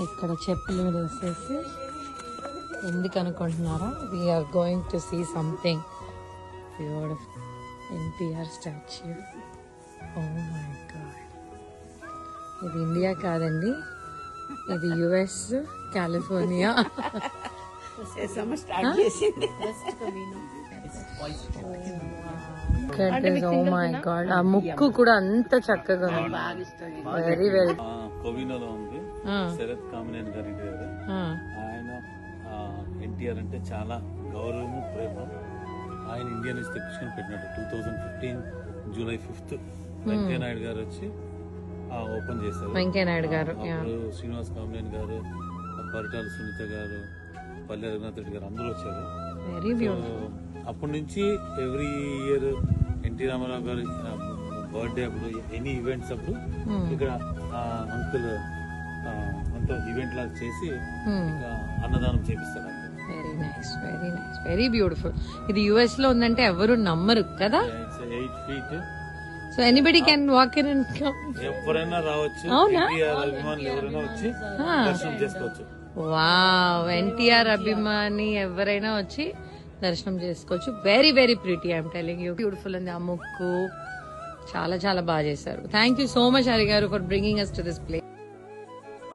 ఇక్కడ చెప్పుల మీద వేసేసి ఎందుకు అనుకుంటున్నారా? We're going to see something beautiful. NTR statue. Oh my god, ఇది ఇండియా కాదండి, ఇది US California. Oh my god, ఆ ముక్కు కూడా అంత చక్కగా ఉంది. Very well. కోవినోలో ఉంది శరత్ కామినేని గారి గారు. ఆయన ఎన్టీఆర్ అంటే చాలా గౌరవము, ప్రేమ. ఆయన ఇండియా నుంచి తెప్పించుకొని పెట్టినట్టు 2015 జూలై 5 వెంకయ్యనాయుడు గారు వచ్చి ఓపెన్ చేశారు. వెంకయ్యనాయుడు గారు, శ్రీనివాస్ కామినేని గారు, పరిటాల సునీత గారు, పల్లె రఘునాథ్ రెడ్డి గారు అందరూ వచ్చారు. Very beautiful. అప్పటి నుంచి ఎవ్రీ ఇయర్ ఎన్టీ రామారావు గారు బర్త్డే అప్పుడు, ఎనీ ఈవెంట్స్ అప్పుడు ఇక్కడ అంకుల్ అంతా ఈవెంట్ లాగా చేసి అన్నదానం చేపిస్తారు. Very nice, very nice, very beautiful. ఇది యుఎస్ లో ఉందంటే ఎవరు నమ్మరు కదా. 8 feet. So anybody can walk in and come. ఎవరైనా రావచ్చు, అభిమానులు ఎవరైనా వచ్చి దర్శనం చేసుకోవచ్చు. వావ్, ఎన్టీఆర్ అభిమాని ఎవరైనా వచ్చి దర్శనం చేసుకోవచ్చు. Very very pretty, I'm telling you. Beautiful అండి ఆ ముక్కు, చాలా చాలా బాగా చేశారు. Thank you so much Hari garu for bringing us to this place.